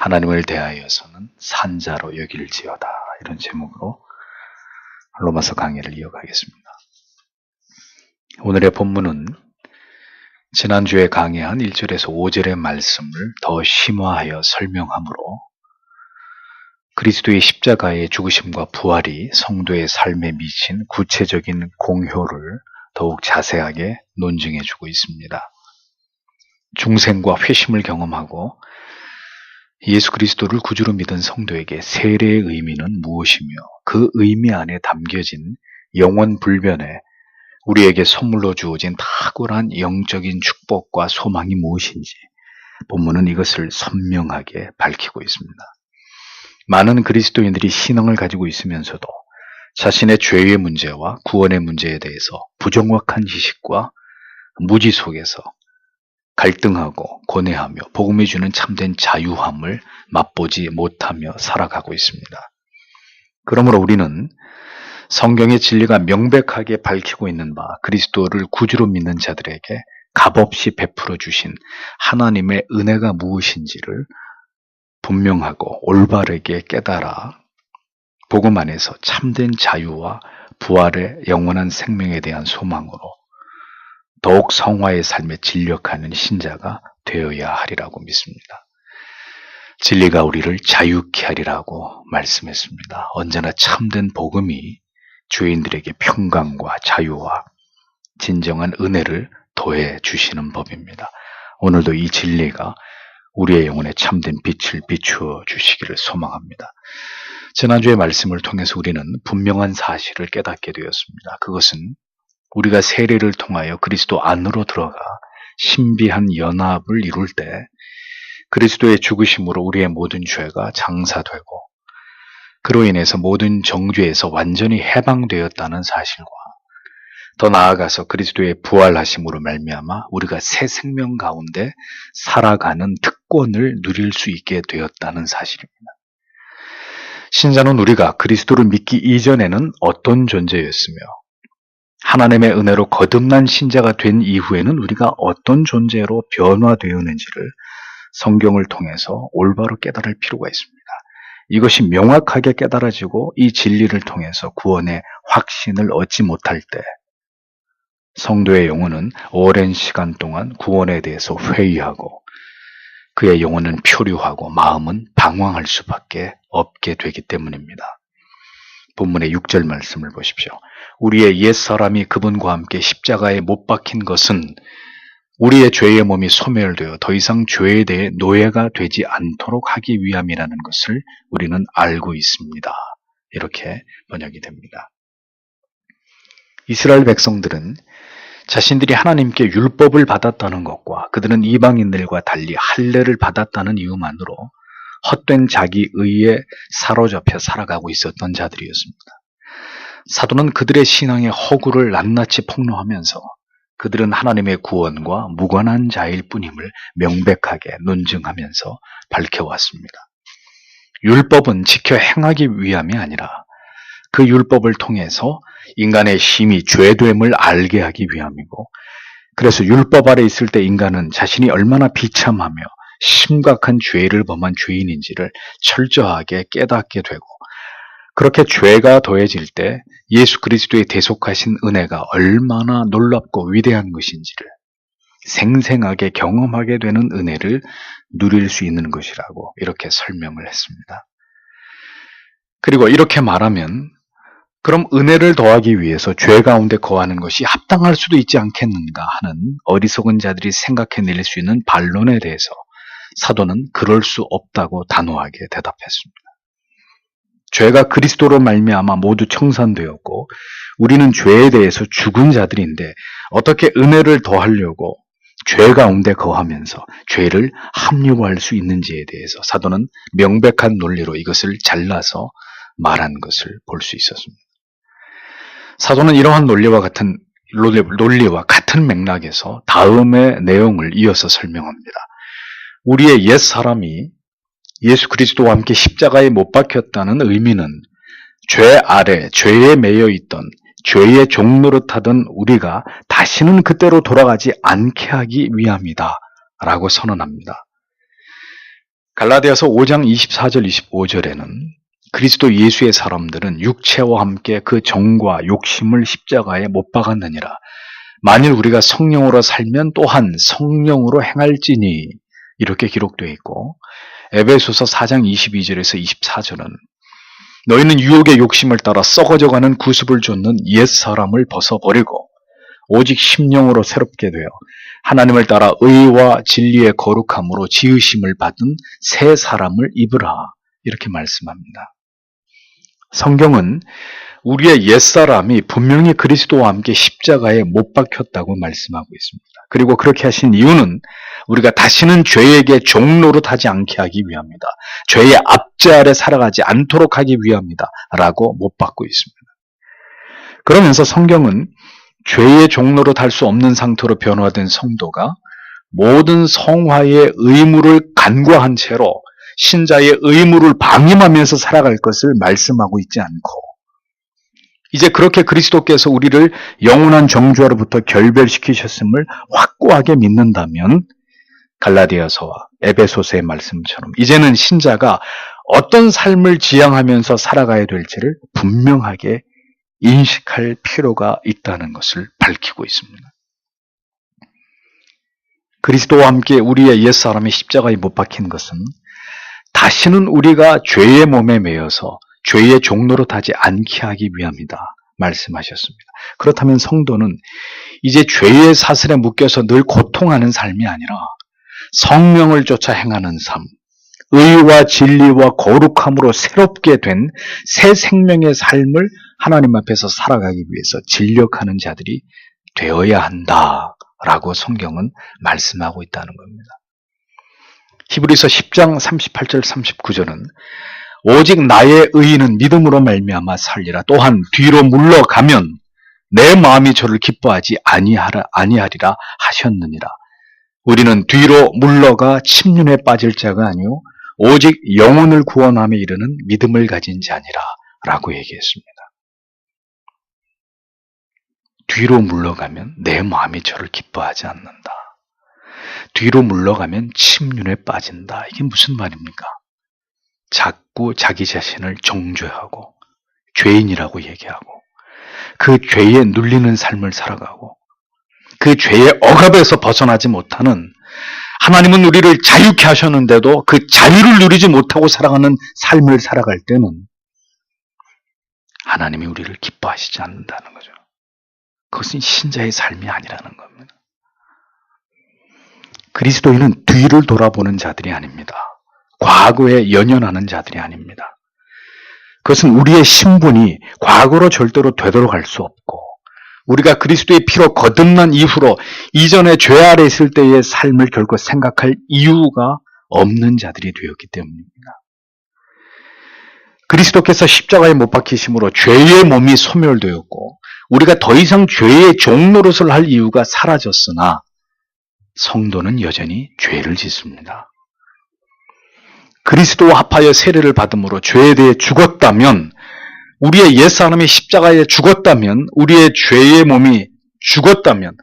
하나님을 대하여서는 산자로 여길지어다. 이런 제목으로 로마서 강의를 이어가겠습니다. 오늘의 본문은 지난주에 강의한 1절에서 5절의 말씀을 더 심화하여 설명하므로 그리스도의 십자가의 죽으심과 부활이 성도의 삶에 미친 구체적인 공효를 더욱 자세하게 논증해주고 있습니다. 중생과 회심을 경험하고 예수 그리스도를 구주로 믿은 성도에게 세례의 의미는 무엇이며 그 의미 안에 담겨진 영원 불변에 우리에게 선물로 주어진 탁월한 영적인 축복과 소망이 무엇인지 본문은 이것을 선명하게 밝히고 있습니다. 많은 그리스도인들이 신앙을 가지고 있으면서도 자신의 죄의 문제와 구원의 문제에 대해서 부정확한 지식과 무지 속에서 갈등하고 고뇌하며 복음이 주는 참된 자유함을 맛보지 못하며 살아가고 있습니다. 그러므로 우리는 성경의 진리가 명백하게 밝히고 있는 바 그리스도를 구주로 믿는 자들에게 값없이 베풀어 주신 하나님의 은혜가 무엇인지를 분명하고 올바르게 깨달아 복음 안에서 참된 자유와 부활의 영원한 생명에 대한 소망으로 더욱 성화의 삶에 진력하는 신자가 되어야 하리라고 믿습니다. 진리가 우리를 자유케 하리라고 말씀했습니다. 언제나 참된 복음이 죄인들에게 평강과 자유와 진정한 은혜를 더해 주시는 법입니다. 오늘도 이 진리가 우리의 영혼에 참된 빛을 비추어 주시기를 소망합니다. 지난주의 말씀을 통해서 우리는 분명한 사실을 깨닫게 되었습니다. 그것은 우리가 세례를 통하여 그리스도 안으로 들어가 신비한 연합을 이룰 때 그리스도의 죽으심으로 우리의 모든 죄가 장사되고 그로 인해서 모든 정죄에서 완전히 해방되었다는 사실과 더 나아가서 그리스도의 부활하심으로 말미암아 우리가 새 생명 가운데 살아가는 특권을 누릴 수 있게 되었다는 사실입니다. 신자는 우리가 그리스도를 믿기 이전에는 어떤 존재였으며 하나님의 은혜로 거듭난 신자가 된 이후에는 우리가 어떤 존재로 변화되었는지를 성경을 통해서 올바로 깨달을 필요가 있습니다. 이것이 명확하게 깨달아지고 이 진리를 통해서 구원의 확신을 얻지 못할 때 성도의 영혼은 오랜 시간 동안 구원에 대해서 회의하고 그의 영혼은 표류하고 마음은 방황할 수밖에 없게 되기 때문입니다. 본문의 6절 말씀을 보십시오. 우리의 옛사람이 그분과 함께 십자가에 못 박힌 것은 우리의 죄의 몸이 소멸되어 더 이상 죄에 대해 노예가 되지 않도록 하기 위함이라는 것을 우리는 알고 있습니다. 이렇게 번역이 됩니다. 이스라엘 백성들은 자신들이 하나님께 율법을 받았다는 것과 그들은 이방인들과 달리 할례를 받았다는 이유만으로 헛된 자기 의에 사로잡혀 살아가고 있었던 자들이었습니다. 사도는 그들의 신앙의 허구를 낱낱이 폭로하면서 그들은 하나님의 구원과 무관한 자일 뿐임을 명백하게 논증하면서 밝혀왔습니다. 율법은 지켜 행하기 위함이 아니라 그 율법을 통해서 인간의 심히 죄됨을 알게 하기 위함이고 그래서 율법 아래 있을 때 인간은 자신이 얼마나 비참하며 심각한 죄를 범한 죄인인지를 철저하게 깨닫게 되고 그렇게 죄가 더해질 때 예수 그리스도의 대속하신 은혜가 얼마나 놀랍고 위대한 것인지를 생생하게 경험하게 되는 은혜를 누릴 수 있는 것이라고 이렇게 설명을 했습니다. 그리고 이렇게 말하면 그럼 은혜를 더하기 위해서 죄 가운데 거하는 것이 합당할 수도 있지 않겠는가 하는 어리석은 자들이 생각해낼 수 있는 반론에 대해서 사도는 그럴 수 없다고 단호하게 대답했습니다. 죄가 그리스도로 말미암아 모두 청산되었고 우리는 죄에 대해서 죽은 자들인데 어떻게 은혜를 더하려고 죄 가운데 거하면서 죄를 합리화할 수 있는지에 대해서 사도는 명백한 논리로 이것을 잘라서 말한 것을 볼 수 있었습니다. 사도는 이러한 논리와 같은 맥락에서 다음의 내용을 이어서 설명합니다. 우리의 옛 사람이 예수 그리스도와 함께 십자가에 못 박혔다는 의미는 죄 아래 죄에 매여 있던 죄의 종노릇하던 우리가 다시는 그때로 돌아가지 않게 하기 위함이다 라고 선언합니다. 갈라디아서 5장 24절 25절에는 그리스도 예수의 사람들은 육체와 함께 그 정과 욕심을 십자가에 못 박았느니라. 만일 우리가 성령으로 살면 또한 성령으로 행할지니, 이렇게 기록되어 있고, 에베소서 4장 22절에서 24절은 너희는 유혹의 욕심을 따라 썩어져가는 구습을 좇는 옛사람을 벗어버리고 오직 심령으로 새롭게 되어 하나님을 따라 의와 진리의 거룩함으로 지으심을 받은 새 사람을 입으라, 이렇게 말씀합니다. 성경은 우리의 옛사람이 분명히 그리스도와 함께 십자가에 못 박혔다고 말씀하고 있습니다. 그리고 그렇게 하신 이유는 우리가 다시는 죄에게 종노릇 하지 않게 하기 위함이다. 죄의 압제 아래 살아가지 않도록 하기 위함이다 라고 못 박고 있습니다. 그러면서 성경은 죄의 종노릇 할 수 없는 상태로 변화된 성도가 모든 성화의 의무를 간과한 채로 신자의 의무를 방임하면서 살아갈 것을 말씀하고 있지 않고, 이제 그렇게 그리스도께서 우리를 영원한 정죄로부터 결별시키셨음을 확고하게 믿는다면 갈라디아서와 에베소서의 말씀처럼 이제는 신자가 어떤 삶을 지향하면서 살아가야 될지를 분명하게 인식할 필요가 있다는 것을 밝히고 있습니다. 그리스도와 함께 우리의 옛사람이 십자가에 못 박힌 것은 다시는 우리가 죄의 몸에 매여서 죄의 종노릇 하지 않게 하기 위함이다 말씀하셨습니다. 그렇다면 성도는 이제 죄의 사슬에 묶여서 늘 고통하는 삶이 아니라 성령을 쫓아 행하는 삶, 의와 진리와 거룩함으로 새롭게 된 새 생명의 삶을 하나님 앞에서 살아가기 위해서 진력하는 자들이 되어야 한다라고 성경은 말씀하고 있다는 겁니다. 히브리서 10장 38절 39절은 오직 나의 의인은 믿음으로 말미암아 살리라. 또한 뒤로 물러가면 내 마음이 저를 기뻐하지 아니하리라 하셨느니라. 우리는 뒤로 물러가 침륜에 빠질 자가 아니요 오직 영혼을 구원함에 이르는 믿음을 가진 자니라 라고 얘기했습니다. 뒤로 물러가면 내 마음이 저를 기뻐하지 않는다. 뒤로 물러가면 침륜에 빠진다. 이게 무슨 말입니까? 자꾸 자기 자신을 정죄하고 죄인이라고 얘기하고 그 죄에 눌리는 삶을 살아가고 그 죄의 억압에서 벗어나지 못하는, 하나님은 우리를 자유케 하셨는데도 그 자유를 누리지 못하고 살아가는 삶을 살아갈 때는 하나님이 우리를 기뻐하시지 않는다는 거죠. 그것은 신자의 삶이 아니라는 겁니다. 그리스도인은 뒤를 돌아보는 자들이 아닙니다. 과거에 연연하는 자들이 아닙니다. 그것은 우리의 신분이 과거로 절대로 되돌아갈 수 없고 우리가 그리스도의 피로 거듭난 이후로 이전에 죄 아래 있을 때의 삶을 결코 생각할 이유가 없는 자들이 되었기 때문입니다. 그리스도께서 십자가에 못 박히심으로 죄의 몸이 소멸되었고 우리가 더 이상 죄의 종노릇을 할 이유가 사라졌으나 성도는 여전히 죄를 짓습니다. 그리스도와 합하여 세례를 받음으로 죄에 대해 죽었다면, 우리의 옛사람이 십자가에 죽었다면, 우리의 죄의 몸이 죽었다면,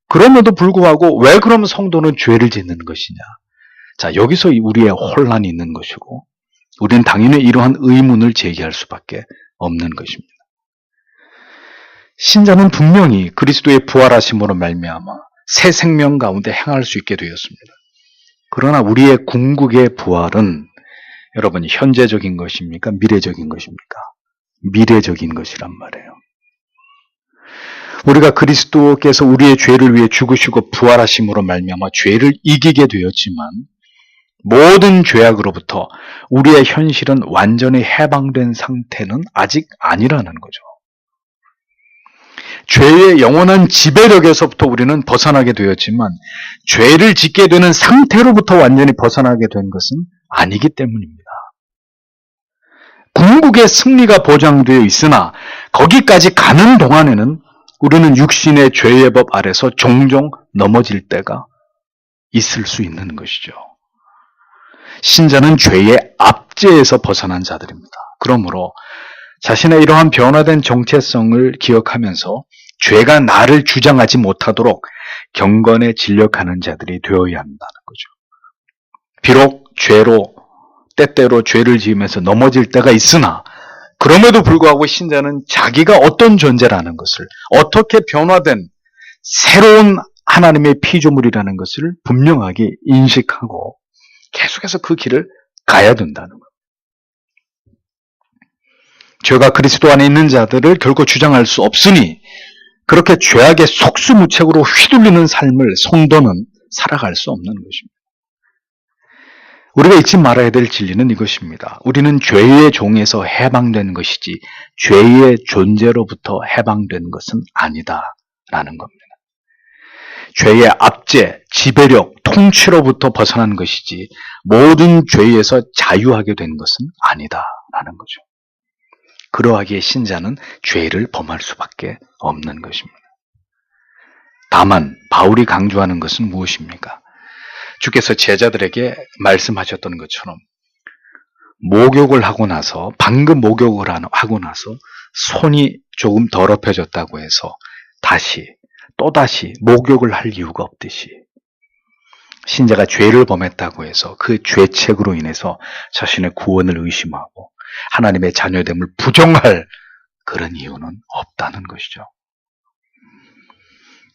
그럼에도 불구하고 왜 그럼 성도는 죄를 짓는 것이냐? 자, 여기서 우리의 혼란이 있는 것이고 우리는 당연히 이러한 의문을 제기할 수밖에 없는 것입니다. 신자는 분명히 그리스도의 부활하심으로 말미암아 새 생명 가운데 행할 수 있게 되었습니다. 그러나 우리의 궁극의 부활은 여러분 현재적인 것입니까? 미래적인 것입니까? 미래적인 것이란 말이에요. 우리가 그리스도께서 우리의 죄를 위해 죽으시고 부활하심으로 말미암아 죄를 이기게 되었지만 모든 죄악으로부터 우리의 현실은 완전히 해방된 상태는 아직 아니라는 거죠. 죄의 영원한 지배력에서부터 우리는 벗어나게 되었지만 죄를 짓게 되는 상태로부터 완전히 벗어나게 된 것은 아니기 때문입니다. 궁극의 승리가 보장되어 있으나 거기까지 가는 동안에는 우리는 육신의 죄의 법 아래서 종종 넘어질 때가 있을 수 있는 것이죠. 신자는 죄의 압제에서 벗어난 자들입니다. 그러므로 자신의 이러한 변화된 정체성을 기억하면서 죄가 나를 주장하지 못하도록 경건에 진력하는 자들이 되어야 한다는 거죠. 비록 때때로 죄를 지으면서 넘어질 때가 있으나 그럼에도 불구하고 신자는 자기가 어떤 존재라는 것을, 어떻게 변화된 새로운 하나님의 피조물이라는 것을 분명하게 인식하고 계속해서 그 길을 가야 된다는 거예요. 죄가 그리스도 안에 있는 자들을 결코 주장할 수 없으니 그렇게 죄악의 속수무책으로 휘둘리는 삶을 성도는 살아갈 수 없는 것입니다. 우리가 잊지 말아야 될 진리는 이것입니다. 우리는 죄의 종에서 해방된 것이지 죄의 존재로부터 해방된 것은 아니다라는 겁니다. 죄의 압제, 지배력, 통치로부터 벗어난 것이지 모든 죄에서 자유하게 된 것은 아니다라는 거죠. 그러하기에 신자는 죄를 범할 수밖에 없는 것입니다. 다만 바울이 강조하는 것은 무엇입니까? 주께서 제자들에게 말씀하셨던 것처럼 목욕을 하고 나서, 방금 목욕을 하고 나서 손이 조금 더럽혀졌다고 해서 또다시 목욕을 할 이유가 없듯이 신자가 죄를 범했다고 해서 그 죄책으로 인해서 자신의 구원을 의심하고 하나님의 자녀됨을 부정할 그런 이유는 없다는 것이죠.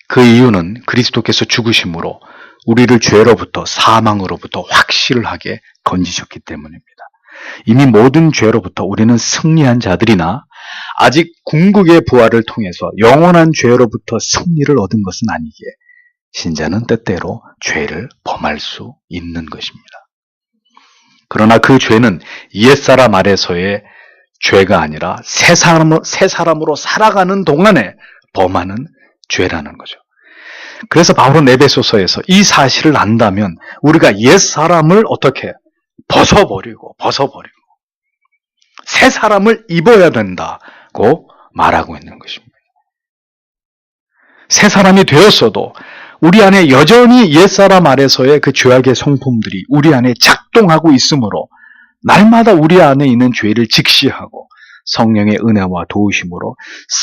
그 이유는 그리스도께서 죽으심으로 우리를 죄로부터, 사망으로부터 확실하게 건지셨기 때문입니다. 이미 모든 죄로부터 우리는 승리한 자들이나 아직 궁극의 부활을 통해서 영원한 죄로부터 승리를 얻은 것은 아니기에 신자는 때때로 죄를 범할 수 있는 것입니다. 그러나 그 죄는 옛사람 아래서의 죄가 아니라 새 사람으로 살아가는 동안에 범하는 죄라는 거죠. 그래서 바울은 에베소서에서 이 사실을 안다면 우리가 옛사람을 어떻게 벗어버리고 새 사람을 입어야 된다고 말하고 있는 것입니다. 새 사람이 되었어도 우리 안에 여전히 옛사람 아래서의 그 죄악의 성품들이 우리 안에 작동하고 있으므로 날마다 우리 안에 있는 죄를 직시하고 성령의 은혜와 도우심으로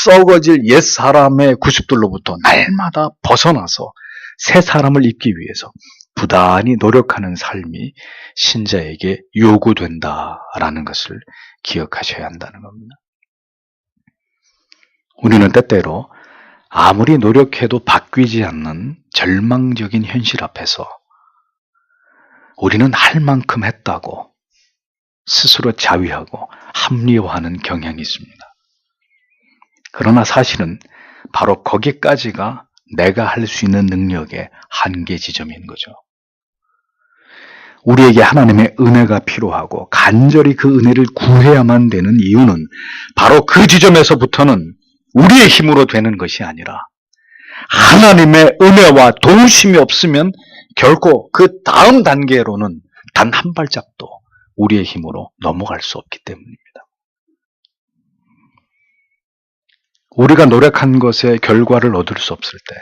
썩어질 옛사람의 구습들로부터 날마다 벗어나서 새 사람을 입기 위해서 부단히 노력하는 삶이 신자에게 요구된다라는 것을 기억하셔야 한다는 겁니다. 우리는 때때로 아무리 노력해도 바뀌지 않는 절망적인 현실 앞에서 우리는 할 만큼 했다고 스스로 자위하고 합리화하는 경향이 있습니다. 그러나 사실은 바로 거기까지가 내가 할 수 있는 능력의 한계 지점인 거죠. 우리에게 하나님의 은혜가 필요하고 간절히 그 은혜를 구해야만 되는 이유는 바로 그 지점에서부터는 우리의 힘으로 되는 것이 아니라 하나님의 은혜와 도우심이 없으면 결코 그 다음 단계로는 단 한 발짝도 우리의 힘으로 넘어갈 수 없기 때문입니다. 우리가 노력한 것의 결과를 얻을 수 없을 때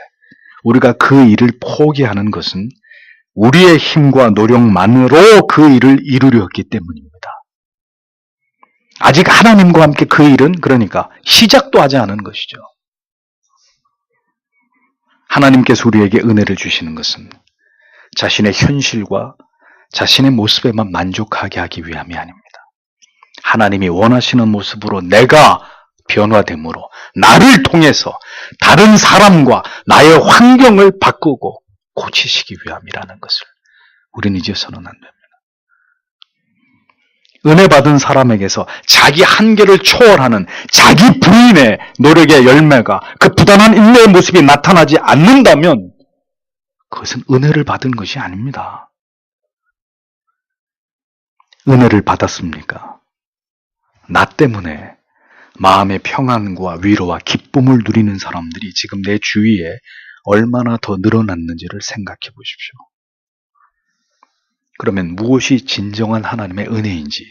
우리가 그 일을 포기하는 것은 우리의 힘과 노력만으로 그 일을 이루려기 때문입니다. 아직 하나님과 함께 그 일은 그러니까 시작도 하지 않은 것이죠. 하나님께서 우리에게 은혜를 주시는 것은 자신의 현실과 자신의 모습에만 만족하게 하기 위함이 아닙니다. 하나님이 원하시는 모습으로 내가 변화됨으로 나를 통해서 다른 사람과 나의 환경을 바꾸고 고치시기 위함이라는 것을 우리는 잊어서는 안 됩니다. 은혜 받은 사람에게서 자기 한계를 초월하는 자기 부인의 노력의 열매가 그 부단한 인내의 모습이 나타나지 않는다면 그것은 은혜를 받은 것이 아닙니다. 은혜를 받았습니까? 나 때문에 마음의 평안과 위로와 기쁨을 누리는 사람들이 지금 내 주위에 얼마나 더 늘어났는지를 생각해 보십시오. 그러면 무엇이 진정한 하나님의 은혜인지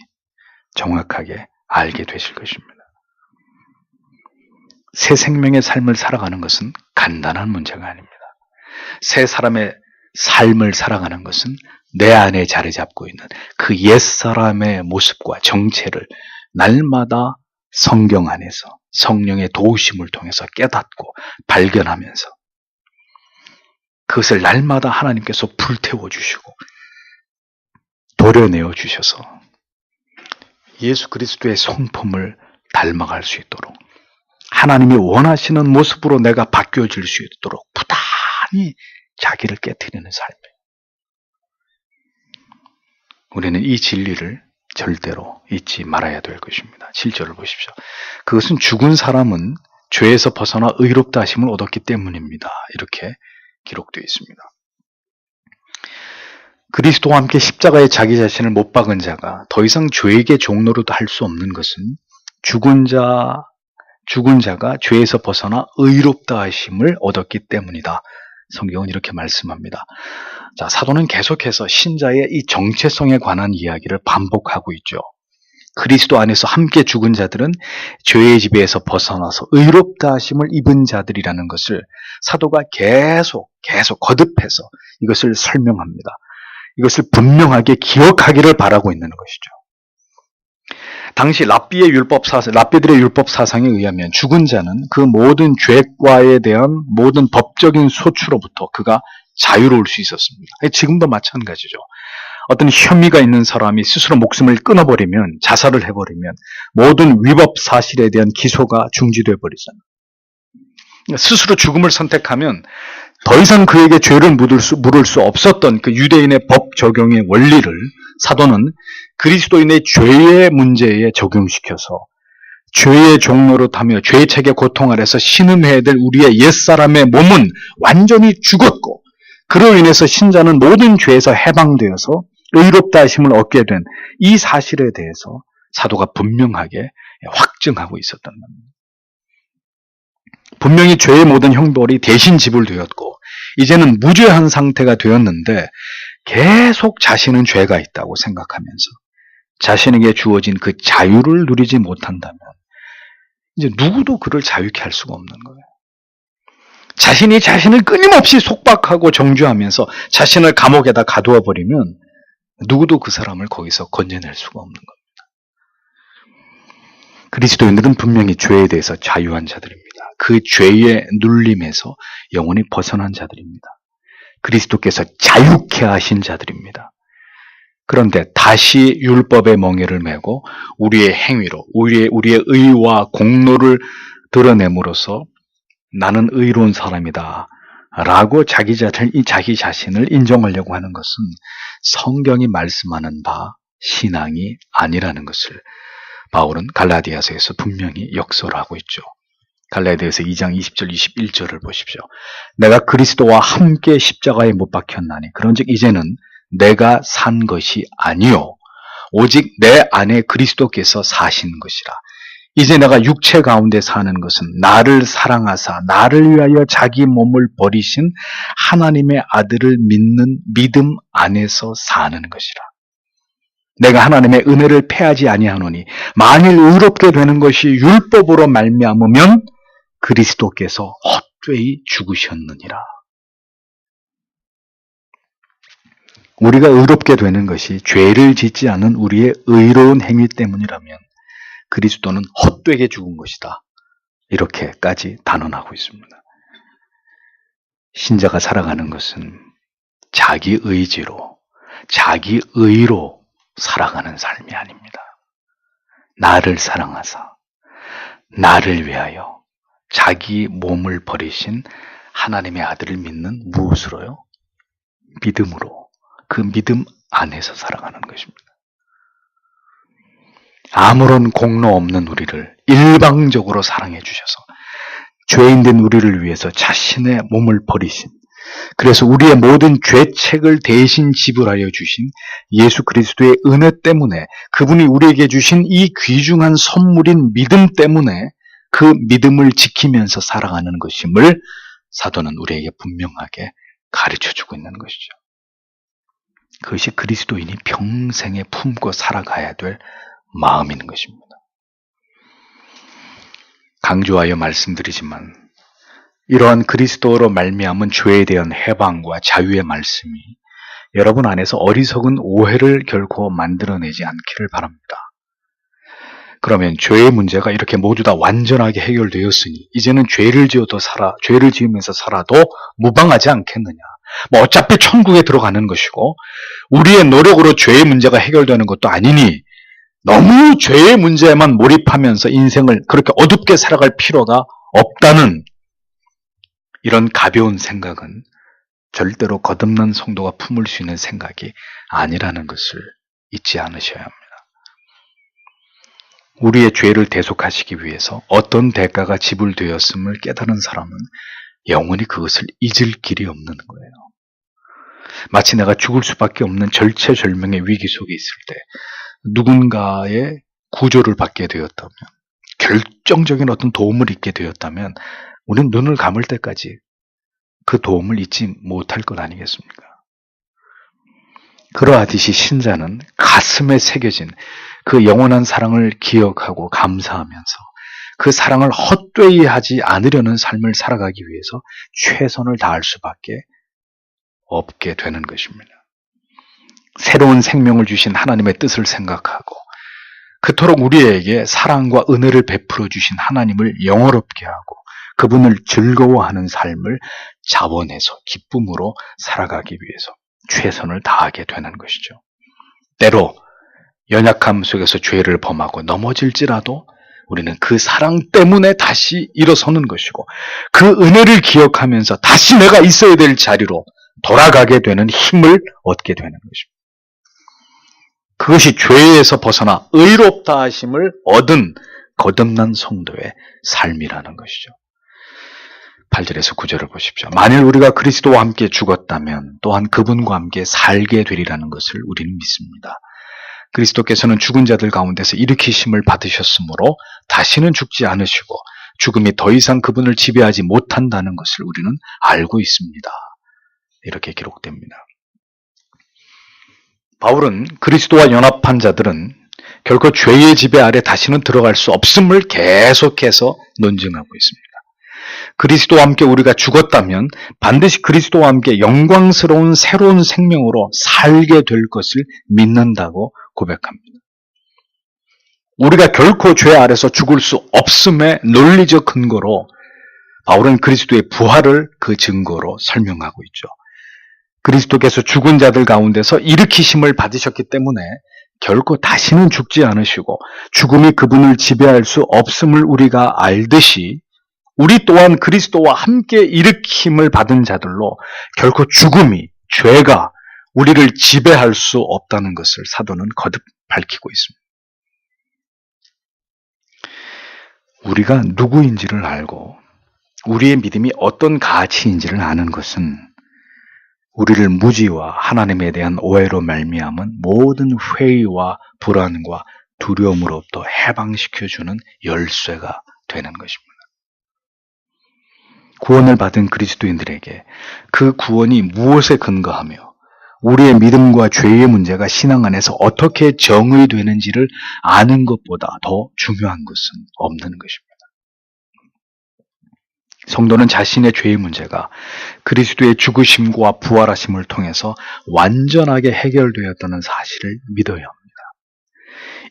정확하게 알게 되실 것입니다. 새 생명의 삶을 살아가는 것은 간단한 문제가 아닙니다. 새 사람의 삶을 살아가는 것은 내 안에 자리 잡고 있는 그 옛사람의 모습과 정체를 날마다 성경 안에서 성령의 도우심을 통해서 깨닫고 발견하면서 그것을 날마다 하나님께서 불태워 주시고 도려내어 주셔서 예수 그리스도의 성품을 닮아갈 수 있도록 하나님이 원하시는 모습으로 내가 바뀌어질 수 있도록 부단히 자기를 깨트리는 삶이에요. 우리는 이 진리를 절대로 잊지 말아야 될 것입니다. 7절을 보십시오. 그것은 죽은 사람은 죄에서 벗어나 의롭다 하심을 얻었기 때문입니다. 이렇게 기록되어 있습니다. 그리스도와 함께 십자가에 자기 자신을 못 박은 자가 더 이상 죄에게 종노릇 할 수 없는 것은 죽은 자가 죄에서 벗어나 의롭다 하심을 얻었기 때문이다. 성경은 이렇게 말씀합니다. 자, 사도는 계속해서 신자의 이 정체성에 관한 이야기를 반복하고 있죠. 그리스도 안에서 함께 죽은 자들은 죄의 지배에서 벗어나서 의롭다 하심을 입은 자들이라는 것을 사도가 계속 거듭해서 이것을 설명합니다. 이것을 분명하게 기억하기를 바라고 있는 것이죠. 당시 랍비들의 율법 사상에 의하면 죽은 자는 그 모든 죄과에 대한 모든 법적인 소추로부터 그가 자유로울 수 있었습니다. 지금도 마찬가지죠. 어떤 혐의가 있는 사람이 스스로 목숨을 끊어버리면, 자살을 해버리면 모든 위법 사실에 대한 기소가 중지돼 버리잖아요. 스스로 죽음을 선택하면 더 이상 그에게 죄를 물을 수 없었던 그 유대인의 법 적용의 원리를 사도는 그리스도인의 죄의 문제에 적용시켜서 죄의 종노릇하며 죄의 책에 고통 아래서 신음해야 될 우리의 옛사람의 몸은 완전히 죽었고 그로 인해서 신자는 모든 죄에서 해방되어서 의롭다 하심을 얻게 된 이 사실에 대해서 사도가 분명하게 확증하고 있었단 말입니다. 분명히 죄의 모든 형벌이 대신 지불되었고 이제는 무죄한 상태가 되었는데 계속 자신은 죄가 있다고 생각하면서 자신에게 주어진 그 자유를 누리지 못한다면 이제 누구도 그를 자유케 할 수가 없는 거예요. 자신이 자신을 끊임없이 속박하고 정죄하면서 자신을 감옥에다 가두어 버리면 누구도 그 사람을 거기서 건져낼 수가 없는 겁니다. 그리스도인들은 분명히 죄에 대해서 자유한 자들입니다. 그 죄의 눌림에서 영원히 벗어난 자들입니다. 그리스도께서 자유케 하신 자들입니다. 그런데 다시 율법의 멍에를 메고 우리의 행위로 우리의 의와 공로를 드러냄으로써 나는 의로운 사람이다 라고 자기 자신을 인정하려고 하는 것은 성경이 말씀하는 바 신앙이 아니라는 것을 바울은 갈라디아서에서 분명히 역설을 하고 있죠. 갈라디아서 2장 20절 21절을 보십시오. 내가 그리스도와 함께 십자가에 못 박혔나니 그런즉 이제는 내가 산 것이 아니요 오직 내 안에 그리스도께서 사신 것이라. 이제 내가 육체 가운데 사는 것은 나를 사랑하사 나를 위하여 자기 몸을 버리신 하나님의 아들을 믿는 믿음 안에서 사는 것이라. 내가 하나님의 은혜를 패하지 아니하노니 만일 의롭게 되는 것이 율법으로 말미암으면 그리스도께서 헛되이 죽으셨느니라. 우리가 의롭게 되는 것이 죄를 짓지 않은 우리의 의로운 행위 때문이라면 그리스도는 헛되게 죽은 것이다. 이렇게까지 단언하고 있습니다. 신자가 살아가는 것은 자기 의지로, 자기 의로 살아가는 삶이 아닙니다. 나를 사랑하사, 나를 위하여 자기 몸을 버리신 하나님의 아들을 믿는 무엇으로요? 믿음으로. 그 믿음 안에서 살아가는 것입니다. 아무런 공로 없는 우리를 일방적으로 사랑해 주셔서 죄인된 우리를 위해서 자신의 몸을 버리신, 그래서 우리의 모든 죄책을 대신 지불하여 주신 예수 그리스도의 은혜 때문에, 그분이 우리에게 주신 이 귀중한 선물인 믿음 때문에 그 믿음을 지키면서 살아가는 것임을 사도는 우리에게 분명하게 가르쳐주고 있는 것이죠. 그것이 그리스도인이 평생에 품고 살아가야 될 마음인 것입니다. 강조하여 말씀드리지만 이러한 그리스도로 말미암은 죄에 대한 해방과 자유의 말씀이 여러분 안에서 어리석은 오해를 결코 만들어내지 않기를 바랍니다. 그러면 죄의 문제가 이렇게 모두 다 완전하게 해결되었으니 이제는 죄를 지으면서 살아도 무방하지 않겠느냐. 뭐 어차피 천국에 들어가는 것이고 우리의 노력으로 죄의 문제가 해결되는 것도 아니니 너무 죄의 문제에만 몰입하면서 인생을 그렇게 어둡게 살아갈 필요가 없다는 이런 가벼운 생각은 절대로 거듭난 성도가 품을 수 있는 생각이 아니라는 것을 잊지 않으셔야 합니다. 우리의 죄를 대속하시기 위해서 어떤 대가가 지불되었음을 깨달은 사람은 영원히 그것을 잊을 길이 없는 거예요. 마치 내가 죽을 수밖에 없는 절체절명의 위기 속에 있을 때 누군가의 구조를 받게 되었다면, 결정적인 어떤 도움을 잊게 되었다면 우리는 눈을 감을 때까지 그 도움을 잊지 못할 것 아니겠습니까? 그러하듯이 신자는 가슴에 새겨진 그 영원한 사랑을 기억하고 감사하면서 그 사랑을 헛되이 하지 않으려는 삶을 살아가기 위해서 최선을 다할 수밖에 없게 되는 것입니다. 새로운 생명을 주신 하나님의 뜻을 생각하고 그토록 우리에게 사랑과 은혜를 베풀어 주신 하나님을 영화롭게 하고 그분을 즐거워하는 삶을 자원해서 기쁨으로 살아가기 위해서 최선을 다하게 되는 것이죠. 때로 연약함 속에서 죄를 범하고 넘어질지라도 우리는 그 사랑 때문에 다시 일어서는 것이고 그 은혜를 기억하면서 다시 내가 있어야 될 자리로 돌아가게 되는 힘을 얻게 되는 것입니다. 그것이 죄에서 벗어나 의롭다 하심을 얻은 거듭난 성도의 삶이라는 것이죠. 8절에서 9절을 보십시오. 만일 우리가 그리스도와 함께 죽었다면 또한 그분과 함께 살게 되리라는 것을 우리는 믿습니다. 그리스도께서는 죽은 자들 가운데서 일으키심을 받으셨으므로 다시는 죽지 않으시고 죽음이 더 이상 그분을 지배하지 못한다는 것을 우리는 알고 있습니다. 이렇게 기록됩니다. 바울은 그리스도와 연합한 자들은 결코 죄의 지배 아래 다시는 들어갈 수 없음을 계속해서 논증하고 있습니다. 그리스도와 함께 우리가 죽었다면 반드시 그리스도와 함께 영광스러운 새로운 생명으로 살게 될 것을 믿는다고 고백합니다. 우리가 결코 죄 아래서 죽을 수 없음의 논리적 근거로 바울은 그리스도의 부활을 그 증거로 설명하고 있죠. 그리스도께서 죽은 자들 가운데서 일으키심을 받으셨기 때문에 결코 다시는 죽지 않으시고 죽음이 그분을 지배할 수 없음을 우리가 알듯이 우리 또한 그리스도와 함께 일으킴을 받은 자들로 결코 죽음이, 죄가 우리를 지배할 수 없다는 것을 사도는 거듭 밝히고 있습니다. 우리가 누구인지를 알고 우리의 믿음이 어떤 가치인지를 아는 것은 우리를 무지와 하나님에 대한 오해로 말미암은 모든 회의와 불안과 두려움으로부터 해방시켜주는 열쇠가 되는 것입니다. 구원을 받은 그리스도인들에게 그 구원이 무엇에 근거하며 우리의 믿음과 죄의 문제가 신앙 안에서 어떻게 정의되는지를 아는 것보다 더 중요한 것은 없는 것입니다. 성도는 자신의 죄의 문제가 그리스도의 죽으심과 부활하심을 통해서 완전하게 해결되었다는 사실을 믿어야 합니다.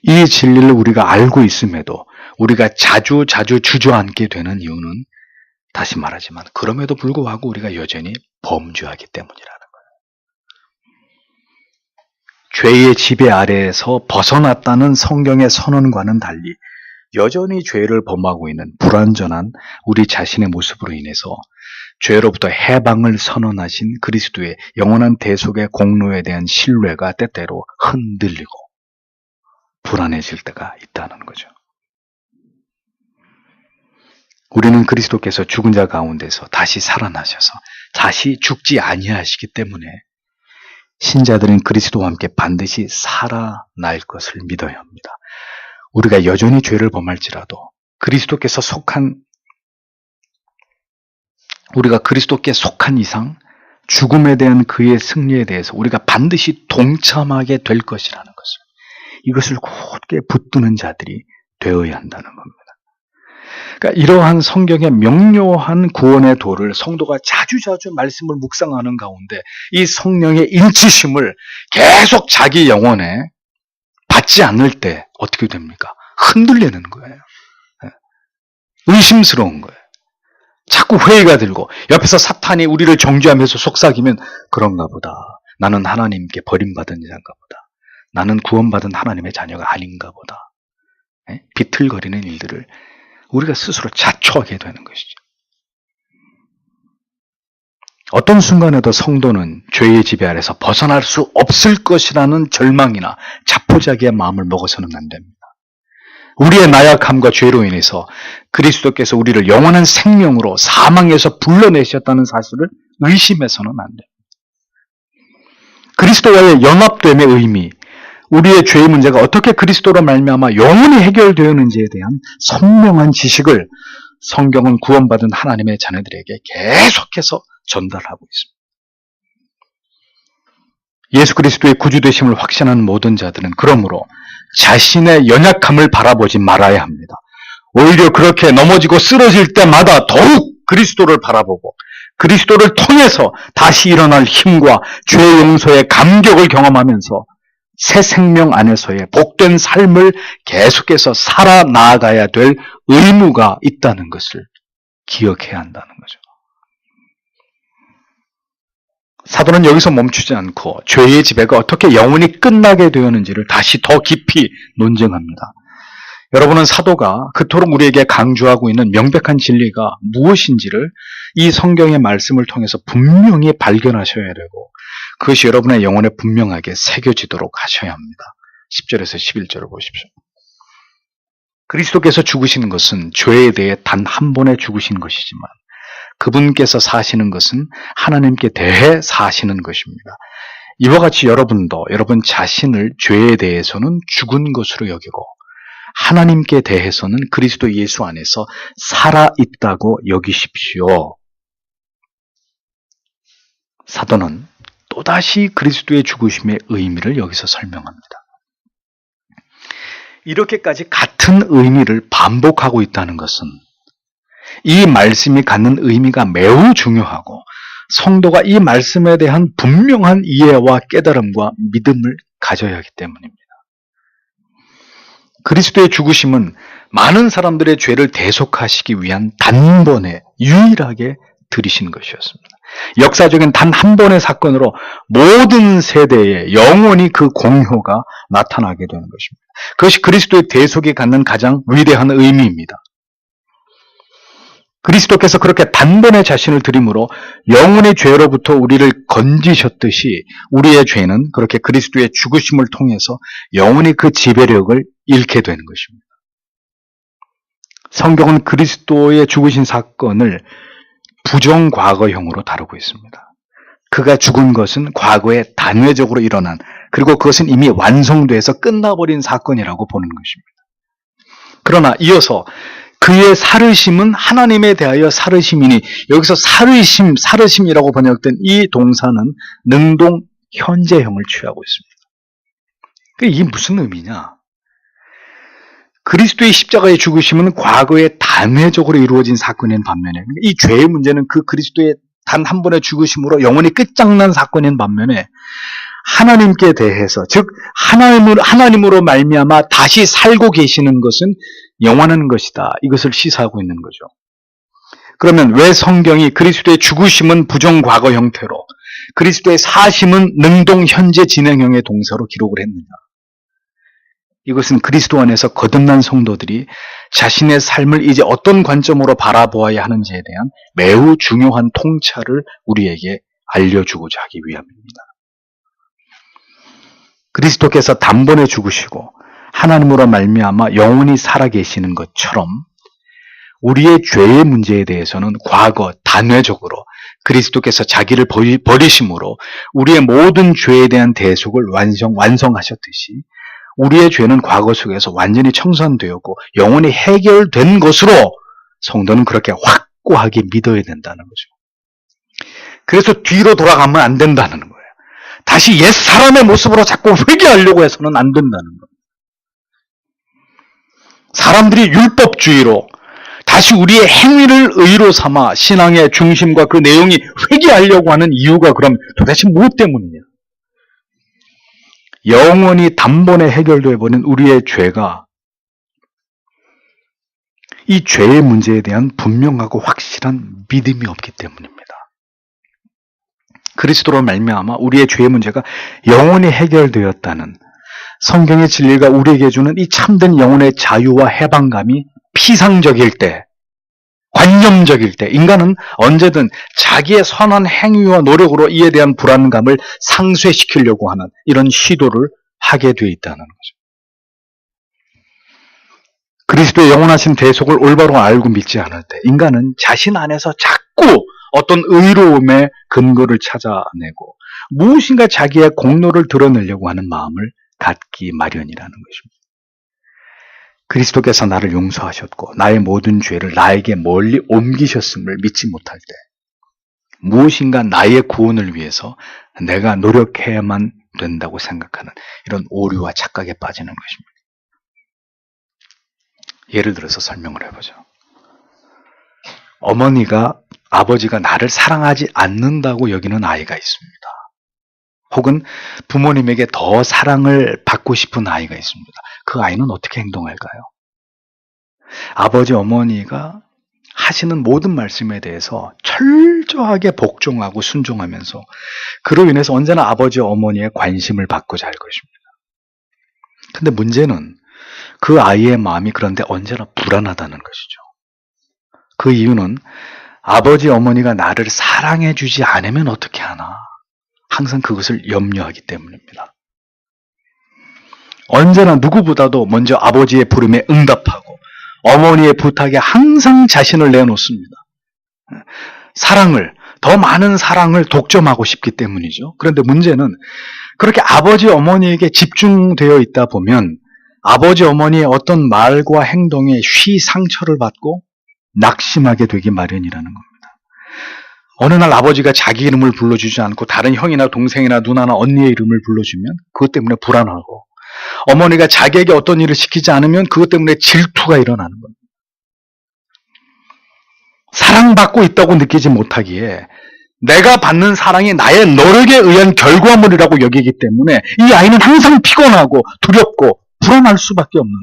이 진리를 우리가 알고 있음에도 우리가 자주 주저앉게 되는 이유는 다시 말하지만 그럼에도 불구하고 우리가 여전히 범죄하기 때문이라는 거예요. 죄의 지배 아래에서 벗어났다는 성경의 선언과는 달리 여전히 죄를 범하고 있는 불완전한 우리 자신의 모습으로 인해서 죄로부터 해방을 선언하신 그리스도의 영원한 대속의 공로에 대한 신뢰가 때때로 흔들리고 불안해질 때가 있다는 거죠. 우리는 그리스도께서 죽은 자 가운데서 다시 살아나셔서 다시 죽지 아니하시기 때문에 신자들은 그리스도와 함께 반드시 살아날 것을 믿어야 합니다. 우리가 여전히 죄를 범할지라도 우리가 그리스도께 속한 이상 죽음에 대한 그의 승리에 대해서 우리가 반드시 동참하게 될 것이라는 것을 이것을 곧게 붙드는 자들이 되어야 한다는 겁니다. 그러니까 이러한 성경의 명료한 구원의 도를 성도가 자주자주 말씀을 묵상하는 가운데 이 성령의 인치심을 계속 자기 영혼에 받지 않을 때 어떻게 됩니까? 흔들리는 거예요. 의심스러운 거예요. 자꾸 회의가 들고 옆에서 사탄이 우리를 정죄하면서 속삭이면 그런가 보다. 나는 하나님께 버림받은 자인가 보다. 나는 구원받은 하나님의 자녀가 아닌가 보다. 비틀거리는 일들을 우리가 스스로 자초하게 되는 것이죠. 어떤 순간에도 성도는 죄의 지배 아래서 벗어날 수 없을 것이라는 절망이나 자포자기의 마음을 먹어서는 안 됩니다. 우리의 나약함과 죄로 인해서 그리스도께서 우리를 영원한 생명으로 사망에서 불러내셨다는 사실을 의심해서는 안 됩니다. 그리스도와의 연합됨의 의미, 우리의 죄의 문제가 어떻게 그리스도로 말미암아 영원히 해결되었는지에 대한 선명한 지식을 성경은 구원받은 하나님의 자녀들에게 계속해서 전달하고 있습니다. 예수 그리스도의 구주되심을 확신하는 모든 자들은 그러므로 자신의 연약함을 바라보지 말아야 합니다. 오히려 그렇게 넘어지고 쓰러질 때마다 더욱 그리스도를 바라보고 그리스도를 통해서 다시 일어날 힘과 죄 용서의 감격을 경험하면서 새 생명 안에서의 복된 삶을 계속해서 살아나가야 될 의무가 있다는 것을 기억해야 한다는 거죠. 사도는 여기서 멈추지 않고 죄의 지배가 어떻게 영원히 끝나게 되었는지를 다시 더 깊이 논증합니다. 여러분은 사도가 그토록 우리에게 강조하고 있는 명백한 진리가 무엇인지를 이 성경의 말씀을 통해서 분명히 발견하셔야 되고 그것이 여러분의 영혼에 분명하게 새겨지도록 하셔야 합니다. 10절에서 11절을 보십시오. 그리스도께서 죽으시는 것은 죄에 대해 단 한 번에 죽으신 것이지만 그분께서 사시는 것은 하나님께 대해 사시는 것입니다. 이와 같이 여러분도 여러분 자신을 죄에 대해서는 죽은 것으로 여기고 하나님께 대해서는 그리스도 예수 안에서 살아있다고 여기십시오. 사도는 또다시 그리스도의 죽으심의 의미를 여기서 설명합니다. 이렇게까지 같은 의미를 반복하고 있다는 것은 이 말씀이 갖는 의미가 매우 중요하고 성도가 이 말씀에 대한 분명한 이해와 깨달음과 믿음을 가져야 하기 때문입니다. 그리스도의 죽으심은 많은 사람들의 죄를 대속하시기 위한 단번에 유일하게 들이신 것이었습니다. 역사적인 단 한 번의 사건으로 모든 세대에 영원히 그 공효가 나타나게 되는 것입니다. 그것이 그리스도의 대속이 갖는 가장 위대한 의미입니다. 그리스도께서 그렇게 단번에 자신을 드림으로 영원의 죄로부터 우리를 건지셨듯이 우리의 죄는 그렇게 그리스도의 죽으심을 통해서 영원히 그 지배력을 잃게 되는 것입니다. 성경은 그리스도의 죽으신 사건을 부정과거형으로 다루고 있습니다. 그가 죽은 것은 과거에 단회적으로 일어난 그리고 그것은 이미 완성돼서 끝나버린 사건이라고 보는 것입니다. 그러나 이어서 그의 살으심은 하나님에 대하여 살으심이니 여기서 살으심이라고 번역된 이 동사는 능동 현재형을 취하고 있습니다. 이게 무슨 의미냐? 그리스도의 십자가의 죽으심은 과거에 단회적으로 이루어진 사건인 반면에 이 죄의 문제는 그 그리스도의 단 한 번의 죽으심으로 영원히 끝장난 사건인 반면에 하나님께 대해서 즉 하나님으로 말미암아 다시 살고 계시는 것은 영원한 것이다. 이것을 시사하고 있는 거죠. 그러면 왜 성경이 그리스도의 죽으심은 부정과거 형태로 그리스도의 사심은 능동 현재 진행형의 동사로 기록을 했느냐? 이것은 그리스도 안에서 거듭난 성도들이 자신의 삶을 이제 어떤 관점으로 바라보아야 하는지에 대한 매우 중요한 통찰을 우리에게 알려주고자 하기 위함입니다. 그리스도께서 단번에 죽으시고 하나님으로 말미암아 영원히 살아계시는 것처럼 우리의 죄의 문제에 대해서는 과거 단회적으로 그리스도께서 자기를 버리심으로 우리의 모든 죄에 대한 대속을 완성하셨듯이 우리의 죄는 과거 속에서 완전히 청산되었고 영원히 해결된 것으로 성도는 그렇게 확고하게 믿어야 된다는 거죠. 그래서 뒤로 돌아가면 안 된다는 거예요. 다시 옛 사람의 모습으로 자꾸 회개하려고 해서는 안 된다는 거예요. 사람들이 율법주의로 다시 우리의 행위를 의로 삼아 신앙의 중심과 그 내용이 회개하려고 하는 이유가 그럼 도대체 무엇 때문이냐? 영원히 단번에 해결되어 버린 우리의 죄가 이 죄의 문제에 대한 분명하고 확실한 믿음이 없기 때문입니다. 그리스도로 말미암아 우리의 죄의 문제가 영원히 해결되었다는 성경의 진리가 우리에게 주는 이 참된 영혼의 자유와 해방감이 피상적일 때, 관념적일 때 인간은 언제든 자기의 선한 행위와 노력으로 이에 대한 불안감을 상쇄시키려고 하는 이런 시도를 하게 되어 있다는 거죠. 그리스도의 영원하신 대속을 올바로 알고 믿지 않을 때 인간은 자신 안에서 자꾸 어떤 의로움의 근거를 찾아내고 무엇인가 자기의 공로를 드러내려고 하는 마음을 갖기 마련이라는 것입니다. 그리스도께서 나를 용서하셨고 나의 모든 죄를 나에게 멀리 옮기셨음을 믿지 못할 때 무엇인가 나의 구원을 위해서 내가 노력해야만 된다고 생각하는 이런 오류와 착각에 빠지는 것입니다. 예를 들어서 설명을 해보죠. 어머니가 아버지가 나를 사랑하지 않는다고 여기는 아이가 있습니다. 혹은 부모님에게 더 사랑을 받고 싶은 아이가 있습니다. 그 아이는 어떻게 행동할까요? 아버지, 어머니가 하시는 모든 말씀에 대해서 철저하게 복종하고 순종하면서 그로 인해서 언제나 아버지, 어머니의 관심을 받고자 할 것입니다. 근데 문제는 그 아이의 마음이 그런데 언제나 불안하다는 것이죠. 그 이유는 아버지, 어머니가 나를 사랑해 주지 않으면 어떻게 하나 항상 그것을 염려하기 때문입니다. 언제나 누구보다도 먼저 아버지의 부름에 응답하고 어머니의 부탁에 항상 자신을 내놓습니다. 사랑을, 더 많은 사랑을 독점하고 싶기 때문이죠. 그런데 문제는 그렇게 아버지, 어머니에게 집중되어 있다 보면 아버지, 어머니의 어떤 말과 행동에 쉬 상처를 받고 낙심하게 되기 마련이라는 겁니다. 어느 날 아버지가 자기 이름을 불러주지 않고 다른 형이나 동생이나 누나나 언니의 이름을 불러주면 그것 때문에 불안하고 어머니가 자기에게 어떤 일을 시키지 않으면 그것 때문에 질투가 일어나는 겁니다. 사랑받고 있다고 느끼지 못하기에 내가 받는 사랑이 나의 노력에 의한 결과물이라고 여기기 때문에 이 아이는 항상 피곤하고 두렵고 불안할 수밖에 없는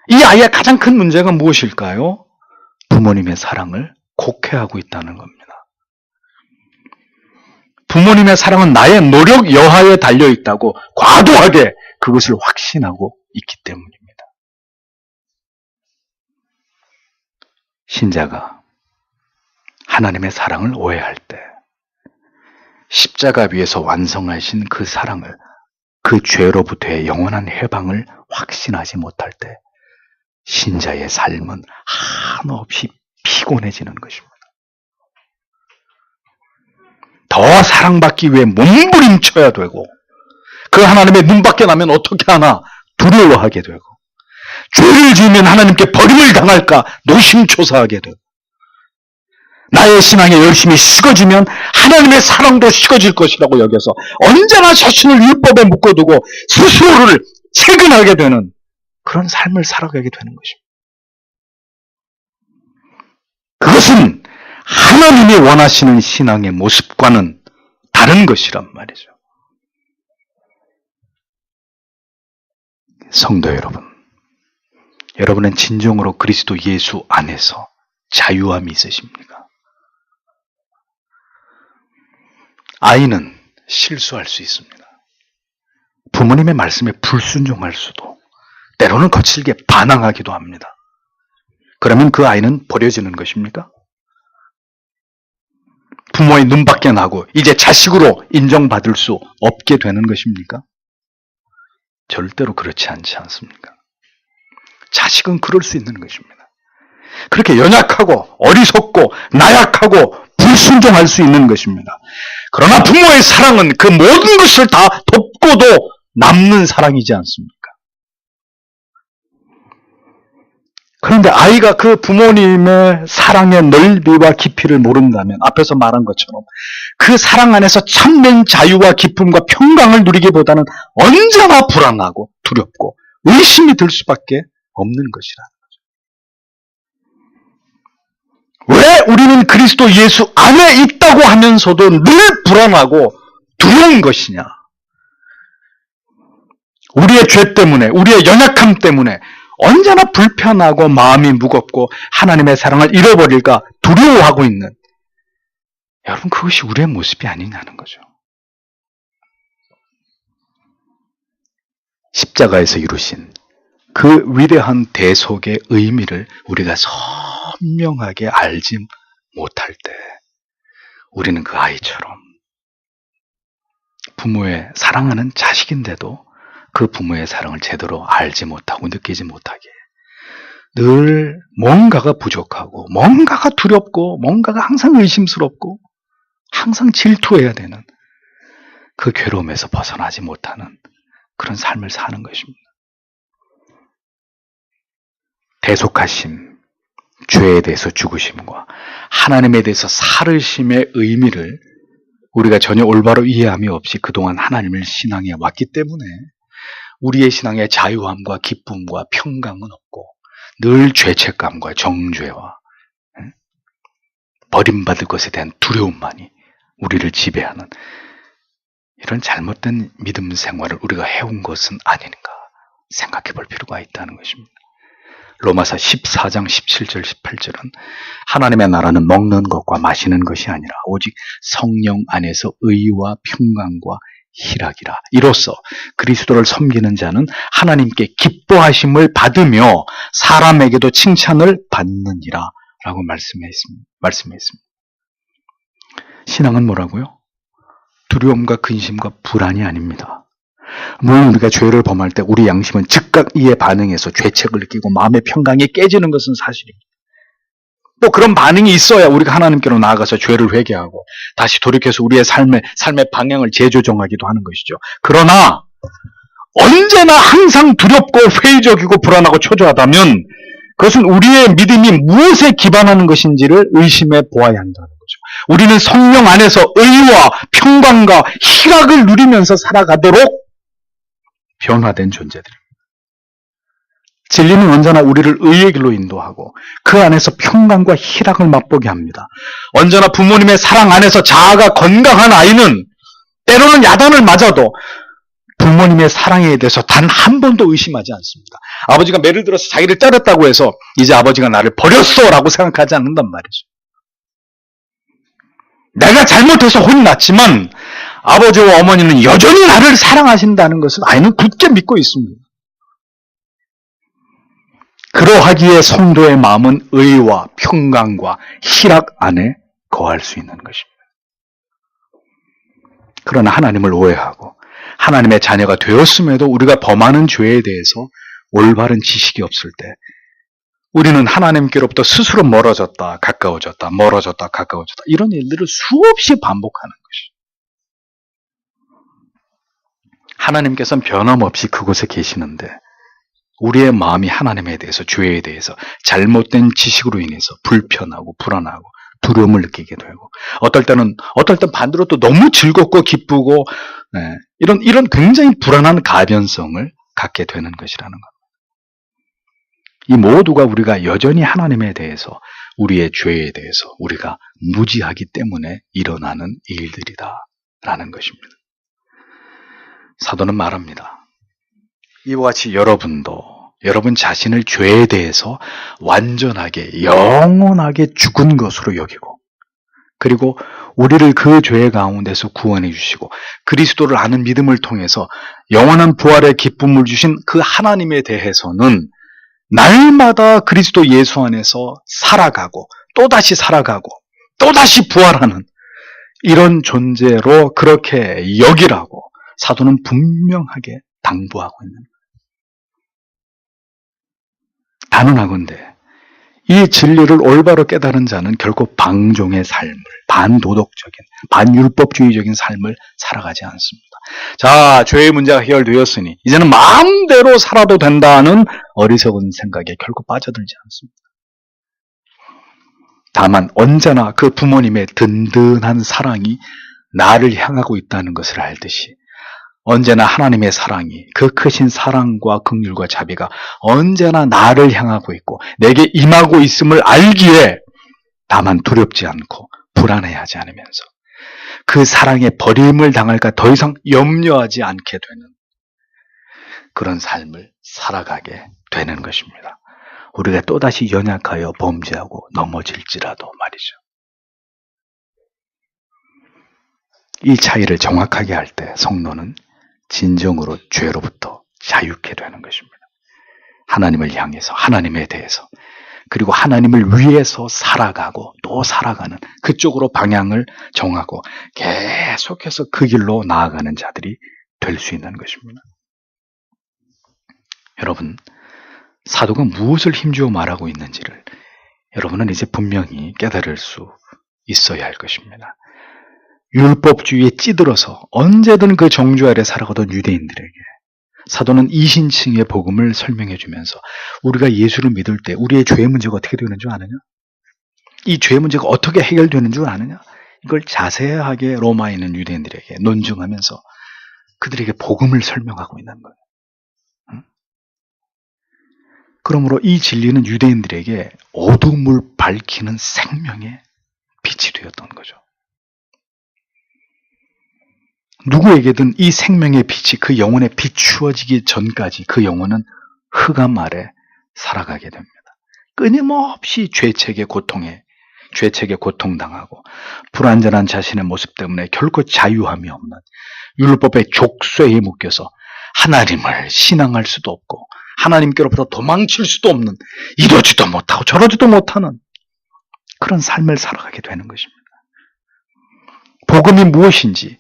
거예요. 이 아이의 가장 큰 문제가 무엇일까요? 부모님의 사랑을 곡해하고 있다는 겁니다. 부모님의 사랑은 나의 노력 여하에 달려있다고 과도하게 그것을 확신하고 있기 때문입니다. 신자가 하나님의 사랑을 오해할 때 십자가 위에서 완성하신 그 사랑을, 그 죄로부터의 영원한 해방을 확신하지 못할 때 신자의 삶은 한없이 피곤해지는 것입니다. 더 사랑받기 위해 몸부림쳐야 되고 그 하나님의 눈밖에 나면 어떻게 하나 두려워하게 되고 죄를 지으면 하나님께 버림을 당할까 노심초사하게 되고 나의 신앙에 열심히 식어지면 하나님의 사랑도 식어질 것이라고 여겨서 언제나 자신을 율법에 묶어두고 스스로를 채근하게 되는 그런 삶을 살아가게 되는 것입니다. 그것은 하나님이 원하시는 신앙의 모습과는 다른 것이란 말이죠. 성도 여러분, 여러분은 진정으로 그리스도 예수 안에서 자유함이 있으십니까? 아이는 실수할 수 있습니다. 부모님의 말씀에 불순종할 수도, 때로는 거칠게 반항하기도 합니다. 그러면 그 아이는 버려지는 것입니까? 부모의 눈밖에 나고 이제 자식으로 인정받을 수 없게 되는 것입니까? 절대로 그렇지 않지 않습니까? 자식은 그럴 수 있는 것입니다. 그렇게 연약하고 어리석고 나약하고 불순종할 수 있는 것입니다. 그러나 부모의 사랑은 그 모든 것을 다 덮고도 남는 사랑이지 않습니까? 그런데 아이가 그 부모님의 사랑의 넓이와 깊이를 모른다면 앞에서 말한 것처럼 그 사랑 안에서 참된 자유와 기쁨과 평강을 누리기보다는 언제나 불안하고 두렵고 의심이 들 수밖에 없는 것이라는 거죠. 왜 우리는 그리스도 예수 안에 있다고 하면서도 늘 불안하고 두려운 것이냐? 우리의 죄 때문에, 우리의 연약함 때문에, 언제나 불편하고 마음이 무겁고 하나님의 사랑을 잃어버릴까 두려워하고 있는, 여러분, 그것이 우리의 모습이 아니냐는 거죠. 십자가에서 이루신 그 위대한 대속의 의미를 우리가 선명하게 알지 못할 때 우리는 그 아이처럼 부모의 사랑하는 자식인데도 그 부모의 사랑을 제대로 알지 못하고 느끼지 못하게 늘 뭔가가 부족하고 뭔가가 두렵고 뭔가가 항상 의심스럽고 항상 질투해야 되는 그 괴로움에서 벗어나지 못하는 그런 삶을 사는 것입니다. 대속하심, 죄에 대해서 죽으심과 하나님에 대해서 살으심의 의미를 우리가 전혀 올바로 이해함이 없이 그동안 하나님을 신앙해 왔기 때문에 우리의 신앙에 자유함과 기쁨과 평강은 없고 늘 죄책감과 정죄와 버림받을 것에 대한 두려움만이 우리를 지배하는 이런 잘못된 믿음 생활을 우리가 해온 것은 아닌가 생각해 볼 필요가 있다는 것입니다. 로마서 14장 17절 18절은 하나님의 나라는 먹는 것과 마시는 것이 아니라 오직 성령 안에서 의와 평강과 희락이라. 이로써 그리스도를 섬기는 자는 하나님께 기뻐하심을 받으며 사람에게도 칭찬을 받느니라 라고 말씀했습니다. 신앙은 뭐라고요? 두려움과 근심과 불안이 아닙니다. 물론 우리가 죄를 범할 때 우리 양심은 즉각 이에 반응해서 죄책을 느끼고 마음의 평강이 깨지는 것은 사실입니다. 또 그런 반응이 있어야 우리가 하나님께로 나아가서 죄를 회개하고 다시 돌이켜서 우리의 삶의 방향을 재조정하기도 하는 것이죠. 그러나 언제나 항상 두렵고 회의적이고 불안하고 초조하다면 그것은 우리의 믿음이 무엇에 기반하는 것인지를 의심해 보아야 한다는 거죠. 우리는 성령 안에서 의와 평강과 희락을 누리면서 살아가도록 변화된 존재들입니다. 진리는 언제나 우리를 의의 길로 인도하고 그 안에서 평강과 희락을 맛보게 합니다. 언제나 부모님의 사랑 안에서 자아가 건강한 아이는 때로는 야단을 맞아도 부모님의 사랑에 대해서 단 한 번도 의심하지 않습니다. 아버지가 매를 들어서 자기를 때렸다고 해서 이제 아버지가 나를 버렸어 라고 생각하지 않는단 말이죠. 내가 잘못해서 혼났지만 아버지와 어머니는 여전히 나를 사랑하신다는 것을 아이는 굳게 믿고 있습니다. 그러하기에 성도의 마음은 의와 평강과 희락 안에 거할 수 있는 것입니다. 그러나 하나님을 오해하고 하나님의 자녀가 되었음에도 우리가 범하는 죄에 대해서 올바른 지식이 없을 때 우리는 하나님께로부터 스스로 멀어졌다 가까워졌다 멀어졌다 가까워졌다 이런 일들을 수없이 반복하는 것이죠. 하나님께서는 변함없이 그곳에 계시는데 우리의 마음이 하나님에 대해서 죄에 대해서 잘못된 지식으로 인해서 불편하고 불안하고 두려움을 느끼게 되고 어떨 땐 반대로 또 너무 즐겁고 기쁘고 이런 굉장히 불안한 가변성을 갖게 되는 것이라는 겁니다. 이 모두가 우리가 여전히 하나님에 대해서 우리의 죄에 대해서 우리가 무지하기 때문에 일어나는 일들이다라는 것입니다. 사도는 말합니다. 이와 같이 여러분도 여러분 자신을 죄에 대해서 완전하게 영원하게 죽은 것으로 여기고 그리고 우리를 그 죄 가운데서 구원해 주시고 그리스도를 아는 믿음을 통해서 영원한 부활의 기쁨을 주신 그 하나님에 대해서는 날마다 그리스도 예수 안에서 살아가고 또다시 부활하는 이런 존재로 그렇게 여기라고 사도는 분명하게 당부하고 있는 거예요. 단언하건대 이 진리를 올바로 깨달은 자는 결코 방종의 삶을, 반도덕적인, 반율법주의적인 삶을 살아가지 않습니다. 자, 죄의 문제가 해결되었으니 이제는 마음대로 살아도 된다는 어리석은 생각에 결코 빠져들지 않습니다. 다만 언제나 그 부모님의 든든한 사랑이 나를 향하고 있다는 것을 알듯이 언제나 하나님의 사랑이 그 크신 사랑과 긍휼과 자비가 언제나 나를 향하고 있고 내게 임하고 있음을 알기에 다만 두렵지 않고 불안해하지 않으면서 그 사랑에 버림을 당할까 더 이상 염려하지 않게 되는 그런 삶을 살아가게 되는 것입니다. 우리가 또다시 연약하여 범죄하고 넘어질지라도 말이죠. 이 차이를 정확하게 할 때 성도는 진정으로 죄로부터 자유케 되는 것입니다. 하나님을 향해서, 하나님에 대해서, 그리고 하나님을 위해서 살아가고 또 살아가는, 그쪽으로 방향을 정하고 계속해서 그 길로 나아가는 자들이 될 수 있는 것입니다. 여러분, 사도가 무엇을 힘주어 말하고 있는지를 여러분은 이제 분명히 깨달을 수 있어야 할 것입니다. 율법주의에 찌들어서 언제든 그 정주 아래 살아가던 유대인들에게 사도는 이신층의 복음을 설명해 주면서 우리가 예수를 믿을 때 우리의 죄의 문제가 어떻게 되는 줄 아느냐? 이 죄의 문제가 어떻게 해결되는 줄 아느냐? 이걸 자세하게 로마에 있는 유대인들에게 논증하면서 그들에게 복음을 설명하고 있는 거예요. 그러므로 이 진리는 유대인들에게 어둠을 밝히는 생명의 빛이 되었던 거죠. 누구에게든 이 생명의 빛이 그 영혼에 비추어지기 전까지 그 영혼은 흑암 아래 살아가게 됩니다. 끊임없이 죄책의 고통당하고 불완전한 자신의 모습 때문에 결코 자유함이 없는 율법의 족쇄에 묶여서 하나님을 신앙할 수도 없고 하나님께로부터 도망칠 수도 없는, 이러지도 못하고 저러지도 못하는 그런 삶을 살아가게 되는 것입니다. 복음이 무엇인지,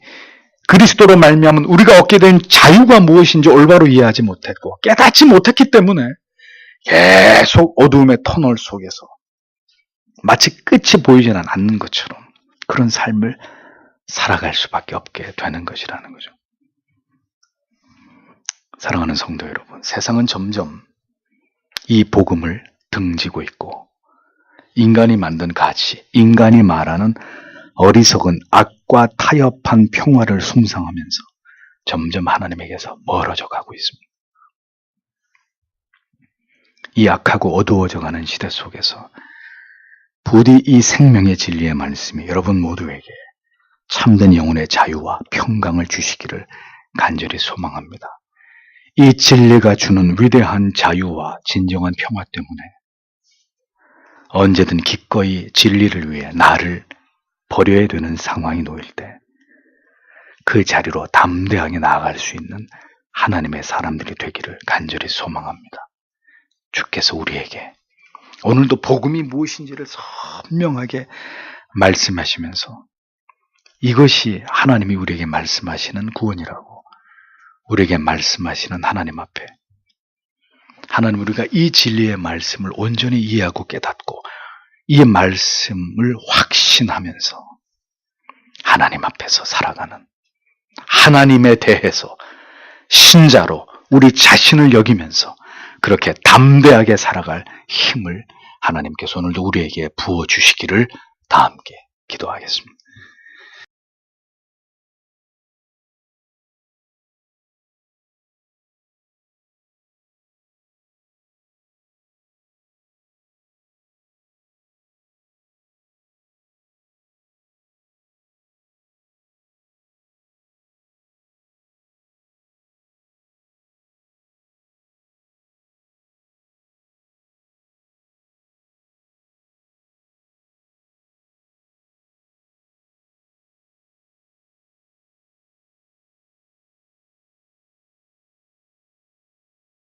그리스도로 말미암은 우리가 얻게 된 자유가 무엇인지 올바로 이해하지 못했고 깨닫지 못했기 때문에 계속 어두움의 터널 속에서 마치 끝이 보이지는 않는 것처럼 그런 삶을 살아갈 수밖에 없게 되는 것이라는 거죠. 사랑하는 성도 여러분, 세상은 점점 이 복음을 등지고 있고 인간이 만든 가치, 인간이 말하는 어리석은 악과 타협한 평화를 숭상하면서 점점 하나님에게서 멀어져 가고 있습니다. 이 악하고 어두워져가는 시대 속에서 부디 이 생명의 진리의 말씀이 여러분 모두에게 참된 영혼의 자유와 평강을 주시기를 간절히 소망합니다. 이 진리가 주는 위대한 자유와 진정한 평화 때문에 언제든 기꺼이 진리를 위해 나를 버려야 되는 상황이 놓일 때 그 자리로 담대하게 나아갈 수 있는 하나님의 사람들이 되기를 간절히 소망합니다. 주께서 우리에게 오늘도 복음이 무엇인지를 선명하게 말씀하시면서 이것이 하나님이 우리에게 말씀하시는 구원이라고 우리에게 말씀하시는 하나님 앞에 하나님, 우리가 이 진리의 말씀을 온전히 이해하고 깨닫고 이 말씀을 확신하면서 하나님 앞에서 살아가는, 하나님에 대해서 신자로 우리 자신을 여기면서 그렇게 담대하게 살아갈 힘을 하나님께서 오늘도 우리에게 부어주시기를 다 함께 기도하겠습니다.